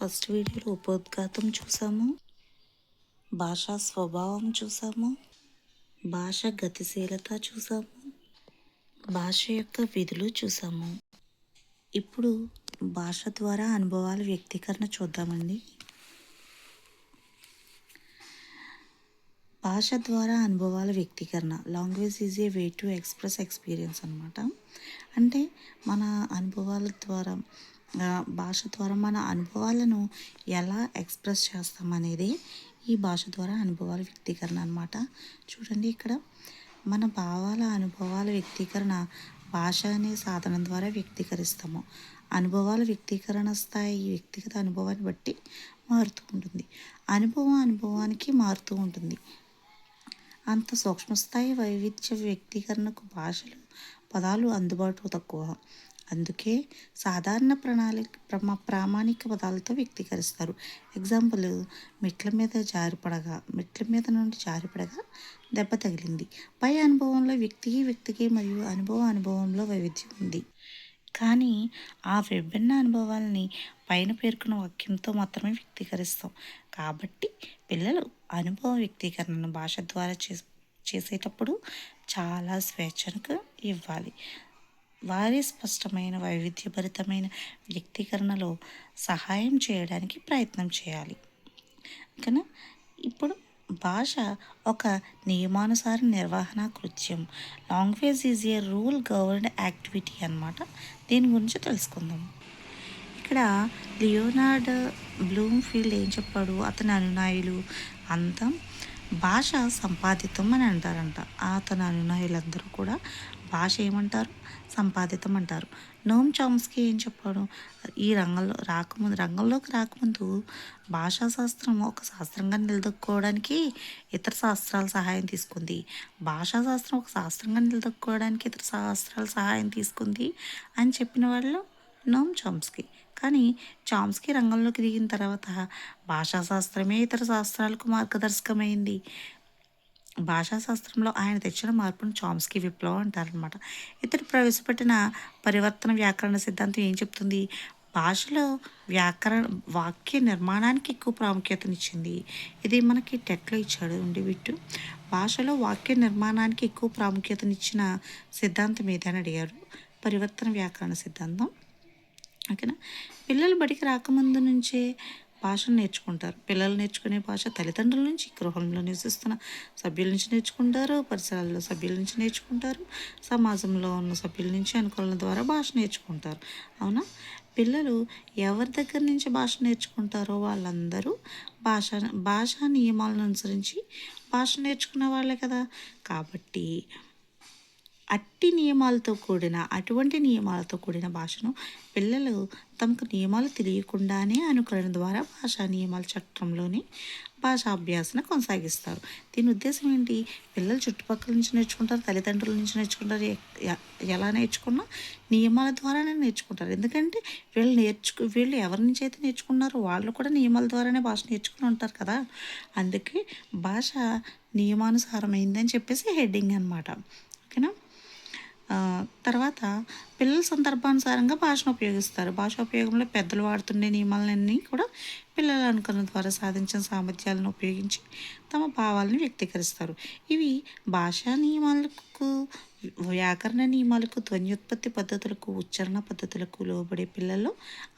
First వీడియోలో ఉపోద్ఘాతం చూసాము, భాషా స్వభావం చూసాము, భాష గతిశీలత చూసాము, భాష యొక్క విధులు చూసాము. ఇప్పుడు భాష ద్వారా అనుభవాల వ్యక్తీకరణ చూద్దామండి. భాష ద్వారా అనుభవాల వ్యక్తీకరణ, language is A way to express experience అనమాట. అంటే మన అనుభవాల ద్వారా భాష ద్వారా మన అనుభవాలను ఎలా ఎక్స్ప్రెస్ చేస్తామనేది ఈ భాష ద్వారా అనుభవాల వ్యక్తీకరణ అనమాట. చూడండి, ఇక్కడ మన భావాల అనుభవాల వ్యక్తీకరణ భాష అనే సాధనం ద్వారా వ్యక్తీకరిస్తాము. అనుభవాల వ్యక్తీకరణ స్థాయి వ్యక్తిగత అనుభవాన్ని బట్టి మారుతూ ఉంటుంది. అనుభవానికి మారుతూ ఉంటుంది. అంత సూక్ష్మస్థాయి వైవిధ్య వ్యక్తీకరణకు పదాలు అందుబాటు తక్కువ. అందుకే సాధారణ ప్రామాణిక పదాలతో వ్యక్తీకరిస్తారు. ఎగ్జాంపుల్, మెట్ల మీద నుండి జారిపడగా దెబ్బ తగిలింది. పై అనుభవంలో వ్యక్తికి మరియు అనుభవంలో వైవిధ్యం ఉంది. కానీ ఆ విభిన్న అనుభవాలని పైన పేర్కొన్న వాక్యంతో మాత్రమే వ్యక్తీకరిస్తాం. కాబట్టి పిల్లలు అనుభవ వ్యక్తీకరణను భాష ద్వారా చేసేటప్పుడు చాలా స్వేచ్ఛను ఇవ్వాలి. వారి స్పష్టమైన వైవిధ్యభరితమైన వ్యక్తీకరణలో సహాయం చేయడానికి ప్రయత్నం చేయాలి. ఓకేనా? ఇప్పుడు భాష ఒక నియమానుసార నిర్వహణ కృత్యం. Language is a rule governed activity అన్నమాట. దీని గురించి తెలుసుకుందాం. ఇక్కడ లియోనార్డ్ బ్లూమ్ఫీల్డ్ ఏం చెప్పాడు? అతని అనునాయులు అంతా భాష సంపాదితం అని అంటారంట. అతని అనునాయులందరూ కూడా భాష ఏమంటారు? సంపాదితం అంటారు. నోమ్ చామ్స్కీ ఏం చెప్పాడు? ఈ రంగంలోకి రాకముందు భాషాశాస్త్రం ఒక శాస్త్రంగా నిలదొక్కుకోవడానికి ఇతర శాస్త్రాల సహాయం తీసుకుంది. భాషాశాస్త్రం ఒక శాస్త్రంగా నిలదొక్కుకోవడానికి ఇతర శాస్త్రాల సహాయం తీసుకుంది అని చెప్పిన వాళ్ళు నోమ్ చామ్స్కీ. కానీ చామ్స్కీ రంగంలోకి దిగిన తర్వాత భాషాశాస్త్రమే ఇతర శాస్త్రాలకు మార్గదర్శకమైంది. భాషాశాస్త్రంలో ఆయన తెచ్చిన మార్పును చామ్స్కీ విప్లవం అంటారనమాట. ఇతడు ప్రవేశపెట్టిన పరివర్తన వ్యాకరణ సిద్ధాంతం ఏం చెప్తుంది? భాషలో వాక్య నిర్మాణానికి ఎక్కువ ప్రాముఖ్యతనిచ్చింది. ఇది మనకి టెట్లో ఇచ్చాడు ఉండి బిట్టు. భాషలో వాక్య నిర్మాణానికి ఎక్కువ ప్రాముఖ్యతనిచ్చిన సిద్ధాంతం ఏదని అడిగారు. పరివర్తన వ్యాకరణ సిద్ధాంతం. ఓకేనా? పిల్లలు బడికి రాకముందు నుంచే భాషను నేర్చుకుంటారు. పిల్లలు నేర్చుకునే భాష తల్లిదండ్రుల నుంచి, గృహంలో నివసిస్తున్న సభ్యుల నుంచి నేర్చుకుంటారు, పరిసరాల్లో సభ్యుల నుంచి నేర్చుకుంటారు, సమాజంలో ఉన్న సభ్యుల నుంచి అనుకూలన ద్వారా భాష నేర్చుకుంటారు. అవునా? పిల్లలు ఎవరి దగ్గర నుంచి భాష నేర్చుకుంటారో వాళ్ళందరూ భాషా నియమాలను అనుసరించి భాష నేర్చుకునే వాళ్ళే కదా. కాబట్టి అటువంటి నియమాలతో కూడిన భాషను పిల్లలు తమకు నియమాలు తెలియకుండానే అనుకరణ ద్వారా భాషా నియమాల చట్టంలోని భాషాభ్యాసన కొనసాగిస్తారు. దీని ఉద్దేశం ఏంటి? పిల్లలు చుట్టుపక్కల నుంచి నేర్చుకుంటారు, తల్లిదండ్రుల నుంచి నేర్చుకుంటారు. ఎలా నేర్చుకున్నా నియమాల ద్వారానే నేర్చుకుంటారు. ఎందుకంటే వీళ్ళు ఎవరి నుంచి అయితే నేర్చుకున్నారో వాళ్ళు కూడా నియమాల ద్వారానే భాష నేర్చుకుని ఉంటారు కదా. అందుకే భాష నియమానుసారమైందని చెప్పేసి హెడ్డింగ్ అనమాట. ఓకేనా? తర్వాత పిల్లల సందర్భానుసారంగా భాషను ఉపయోగిస్తారు. ఉపయోగంలో పెద్దలు వాడుతుండే నియమాలన్నీ కూడా పిల్లల అనుకరణ ద్వారా సాధించిన సామర్థ్యాలను ఉపయోగించి తమ భావాలను వ్యక్తీకరిస్తారు. ఇవి భాషా నియమాలకు, వ్యాకరణ నియమాలకు, ధ్వన్యోత్పత్తి పద్ధతులకు, ఉచ్చారణ పద్ధతులకు లోబడే పిల్లల్లో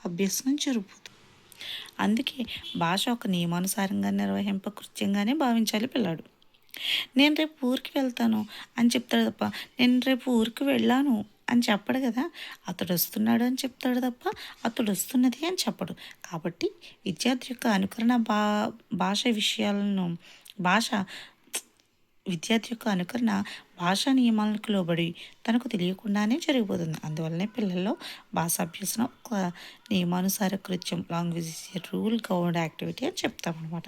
అభ్యసనం జరుగుతుంది. అందుకే భాష ఒక నియమానుసారంగా నిర్వహింప కృత్యంగానే భావించాలి పిల్లాడు. నేను రేపు ఊరికి వెళ్తాను అని చెప్తాడు తప్ప నేను రేపు ఊరికి వెళ్ళాను అని చెప్పడు కదా. అతడు వస్తున్నాడు అని చెప్తాడు తప్ప అతడు వస్తున్నది అని చెప్పడు. కాబట్టి విద్యార్థి యొక్క అనుకరణ భాషా నియమాలకు లోబడి తనకు తెలియకుండానే జరిగిపోతుంది. అందువల్లనే పిల్లల్లో భాషాభ్యసనం ఒక నియమానుసార కృత్యం, language is rule governed activity అని చెప్తామన్నమాట.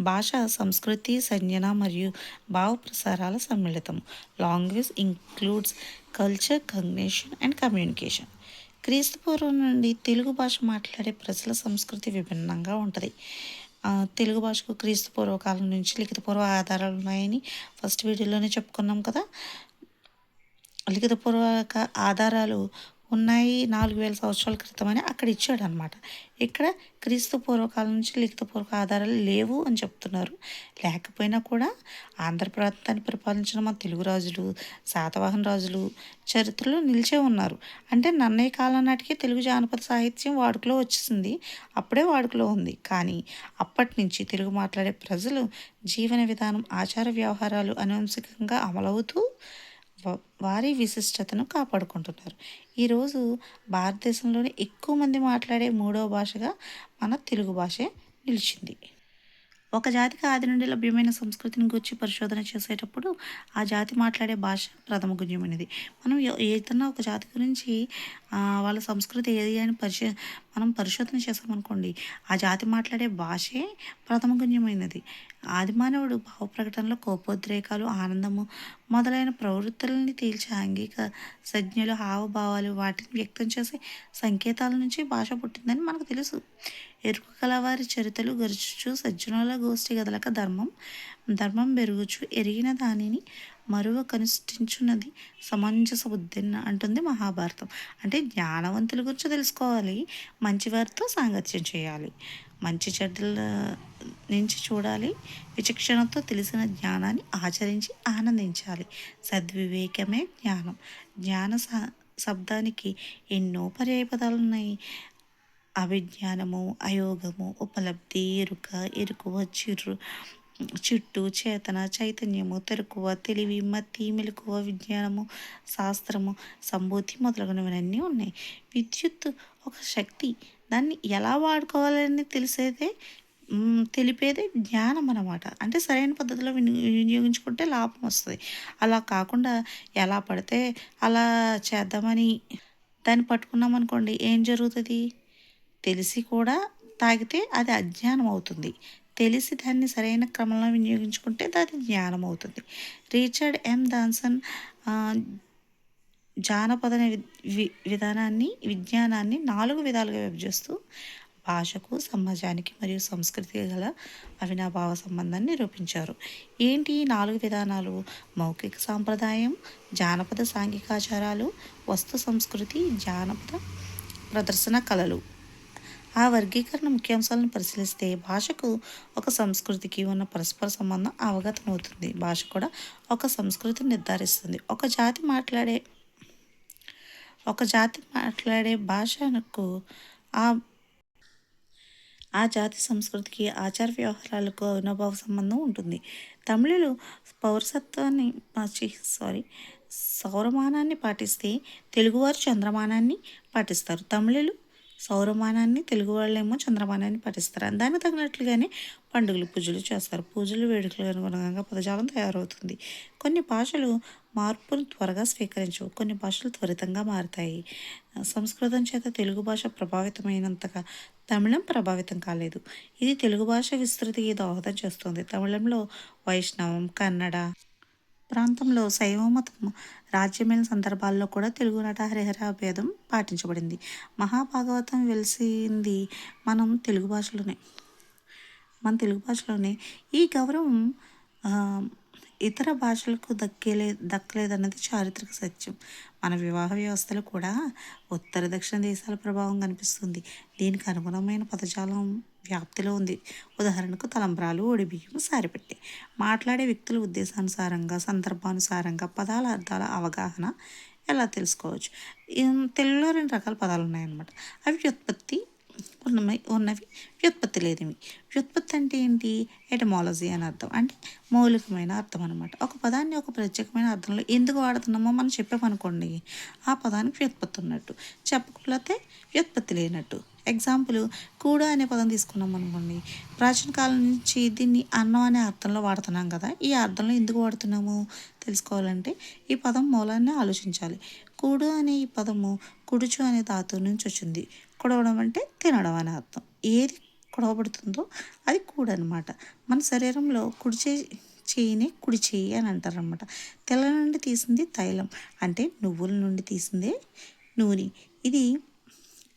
భాష సంస్కృతి, సంజ్ఞన మరియు భావ ప్రసారాల సమ్మిళితం. Language includes culture, cognition and communication. క్రీస్తు పూర్వం నుండి తెలుగు భాష మాట్లాడే ప్రజల సంస్కృతి విభిన్నంగా ఉంటుంది. తెలుగు భాషకు క్రీస్తు పూర్వకాలం నుంచి లిఖితపూర్వ ఆధారాలు ఉన్నాయని ఫస్ట్ వీడియోలోనే చెప్పుకున్నాం కదా. లిఖితపూర్వక ఆధారాలు ఉన్నాయి 4000 సంవత్సరాల క్రితమని అక్కడ ఇచ్చాడనమాట. ఇక్కడ క్రీస్తు పూర్వకాలం నుంచి లిఖితపూర్వక ఆధారాలు లేవు అని చెప్తున్నారు. లేకపోయినా కూడా ఆంధ్ర ప్రాంతాన్ని పరిపాలించిన మన తెలుగు రాజులు, శాతవాహన రాజులు చరిత్రలో నిలిచే ఉన్నారు. అంటే నన్నయ్య కాలం నాటికే తెలుగు జానపద సాహిత్యం వాడుకలో వచ్చేసింది. అప్పుడే వాడుకలో ఉంది. కానీ అప్పటి నుంచి తెలుగు మాట్లాడే ప్రజలు జీవన విధానం, ఆచార వ్యవహారాలు అనువంశికంగా అమలవుతూ వారి విశిష్టతను కాపాడుకుంటున్నారు. ఈరోజు భారతదేశంలోనే ఎక్కువ మంది మాట్లాడే మూడవ భాషగా మన తెలుగు భాషే నిలిచింది. ఒక జాతికి ఆది నుండి లభ్యమైన సంస్కృతిని గురించి పరిశోధన చేసేటప్పుడు ఆ జాతి మాట్లాడే భాష ప్రథమ గుణ్యమైనది. మనం ఏదైనా ఒక జాతి గురించి వాళ్ళ సంస్కృతి ఏది అని మనం పరిశోధన చేసామనుకోండి, ఆ జాతి మాట్లాడే భాషే ప్రథమ గుణ్యమైనది. ఆది మానవుడు భావ ప్రకటనలో కోపోద్రేకాలు, ఆనందము మొదలైన ప్రవృత్తులని తేల్చే ఆంగిక సంజ్ఞలు, హావభావాలు వాటిని వ్యక్తం చేసే సంకేతాల నుంచి భాష పుట్టిందని మనకు తెలుసు. ఎరుక కలవారి చరితలు గరుచుచు సజ్జనుల గోష్ఠి గదలక ధర్మం పెరుగుచు ఎరిగిన దానిని మరువ కనుష్ఠించున్నది సమంజస బుద్ధిన్న అంటుంది మహాభారతం. అంటే జ్ఞానవంతుల గురించి తెలుసుకోవాలి, మంచివారితో సాంగత్యం చేయాలి, మంచి చెడ్డల నుంచి చూడాలి, విచక్షణతో తెలిసిన జ్ఞానాన్ని ఆచరించి ఆనందించాలి. సద్వివేకమే జ్ఞానం. శబ్దానికి ఎన్నో పర్యాయపదాలు ఉన్నాయి. అవిజ్ఞానము, అయోగము, ఉపలబ్ధి, ఎరుకువ, చిట్టు, చేతన, చైతన్యము, తెరుకువ, తెలివి, మతి, మెలకువ, విజ్ఞానము, శాస్త్రము, సంభూతి మొదలగునవన్నీ ఉన్నాయి. విద్యుత్ ఒక శక్తి, దాన్ని ఎలా వాడుకోవాలని తెలిపేదే జ్ఞానం అన్నమాట. అంటే సరైన పద్ధతిలో వినియోగించుకుంటే లాభం వస్తుంది. అలా కాకుండా ఎలా పడితే అలా చేద్దామని దాన్ని పట్టుకున్నాం అనుకోండి, ఏం జరుగుతుంది? తెలిసి కూడా తాగితే అది అజ్ఞానం అవుతుంది. తెలిసి దాన్ని సరైన క్రమంలో వినియోగించుకుంటే అది జ్ఞానం అవుతుంది. రిచర్డ్ ఎం దాన్సన్ జానపద విజ్ఞానాన్ని 4 విధాలుగా విభజిస్తూ భాషకు, సమాజానికి మరియు సంస్కృతికి గల అవినాభావ సంబంధాన్ని నిరూపించారు. ఏంటి 4 విధానాలు? మౌఖిక సాంప్రదాయం, జానపద సాంఘికాచారాలు, వస్తు సంస్కృతి, జానపద ప్రదర్శన కళలు. ఆ వర్గీకరణ ముఖ్యాంశాలను పరిశీలిస్తే భాషకు ఒక సంస్కృతికి ఉన్న పరస్పర సంబంధం అవగతమవుతుంది. భాష కూడా ఒక సంస్కృతిని నిర్ధారిస్తుంది. ఒక జాతి మాట్లాడే భాషకు ఆ జాతి సంస్కృతికి, ఆచార వ్యవహారాలకు అవినాభావ సంబంధం ఉంటుంది. తమిళులు పౌరసత్వాన్ని సౌరమానాన్ని పాటిస్తే తెలుగువారు చంద్రమానాన్ని పాటిస్తారు. తమిళులు సౌరమానాన్ని, తెలుగు వాళ్ళేమో చంద్రమానాన్ని పాటిస్తారు. దానికి తగినట్లుగానే పండుగలు, పూజలు చేస్తారు. పూజలు, వేడుకలకు అనుగుణంగా పదజాలం తయారవుతుంది. కొన్ని భాషలు మార్పును త్వరగా స్వీకరించవు, కొన్ని భాషలు త్వరితంగా మారుతాయి. సంస్కృతం చేత తెలుగు భాష ప్రభావితమైనంతగా తమిళం ప్రభావితం కాలేదు. ఇది తెలుగు భాష విస్తృతికి దోహదం చేస్తుంది. తమిళంలో వైష్ణవం, కన్నడ ప్రాంతంలో శైవ మతం రాజ్యమైన సందర్భాల్లో కూడా తెలుగు నట హరిహర భేదం పాటించబడింది. మహాభాగవతం వెలిసింది మన తెలుగు భాషలోనే. ఈ గౌరవం ఇతర భాషలకు దక్కలేదన్నది చారిత్రక సత్యం. మన వివాహ వ్యవస్థలో కూడా ఉత్తర దక్షిణ దేశాల ప్రభావం కనిపిస్తుంది. దీనికి అనుగుణమైన పదజాలం వ్యాప్తిలో ఉంది. ఉదాహరణకు తలంబ్రాలు, ఒడిబియ్యం, సారెపెట్టె. మాట్లాడే వ్యక్తుల ఉద్దేశానుసారంగా, సందర్భానుసారంగా పదాల అర్థాల అవగాహన ఎలా తెలుసుకోవచ్చు? తెలుగులో 2 రకాల పదాలు ఉన్నాయన్నమాట. అవి వ్యుత్పత్తి ఉన్నవి, వ్యుత్పత్తి లేనివి. వ్యుత్పత్తి అంటే ఏంటి? ఎటమాలజీ అని అర్థం, అంటే మౌలికమైన అర్థం అనమాట. ఒక పదాన్ని ఒక ప్రత్యేకమైన అర్థంలో ఎందుకు వాడుతున్నామో మనం చెప్పామనుకోండి, ఆ పదానికి వ్యుత్పత్తి ఉన్నట్టు. చెప్పకపోతే వ్యుత్పత్తి లేనట్టు. ఎగ్జాంపుల్, కూడ అనే పదం తీసుకున్నాం అనుకోండి. ప్రాచీన కాలం నుంచి దీన్ని అన్నం అనే అర్థంలో వాడుతున్నాం కదా. ఈ అర్థంలో ఎందుకు వాడుతున్నాము తెలుసుకోవాలంటే ఈ పదం మూలాన్ని ఆలోచించాలి. కూడు అనే ఈ పదము కుడుచు అనే ధాతువు నుంచి వచ్చింది. కుడవడం అంటే తినడం అనే అర్థం. ఏది కుడవబడుతుందో అది కూడు అనమాట. మన శరీరంలో చేయిని కుడి చేయి అని అంటారనమాట. తెల్ల నుండి తీసింది తైలం, అంటే నువ్వుల నుండి తీసిందే నూనె. ఇది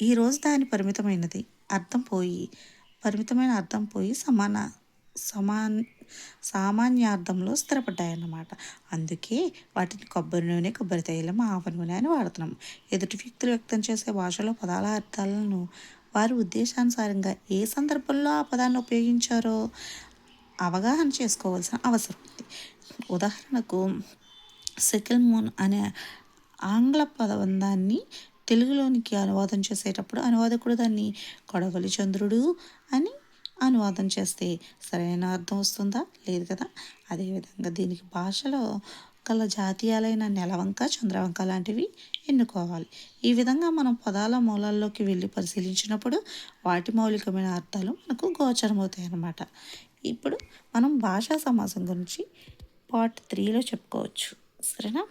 ఈరోజు దాని పరిమితమైన అర్థం పోయి సామాన్యార్థంలో స్థిరపడ్డాయన్నమాట. అందుకే వాటిని కొబ్బరి నూనె, కొబ్బరి తైలం, ఆవ నూనె అని వాడుతున్నాం. ఎదుటి వ్యక్తులు వ్యక్తం చేసే భాషలో పదాల అర్థాలను వారి ఉద్దేశానుసారంగా ఏ సందర్భంలో ఆ పదాన్ని ఉపయోగించారో అవగాహన చేసుకోవాల్సిన అవసరం ఉంది. ఉదాహరణకు సెకిల్ మూన్ అనే ఆంగ్ల పదబంధాన్ని తెలుగులోనికి అనువాదం చేసేటప్పుడు అనువాదకుడు దాన్ని కొడవలి చంద్రుడు అని అనువాదం చేస్తే సరైన అర్థం వస్తుందా? లేదు కదా. అదేవిధంగా దీనికి భాషలో గల జాతీయాలైన నెలవంక, చంద్రవంక లాంటివి ఎన్నుకోవాలి. ఈ విధంగా మనం పదాల మూలాల్లోకి వెళ్ళి పరిశీలించినప్పుడు వాటి మౌలికమైన అర్థాలు మనకు గోచరమవుతాయి అన్నమాట. ఇప్పుడు మనం భాషా సమాసం గురించి పార్ట్ 3లో చెప్పుకోవచ్చు. సరేనా?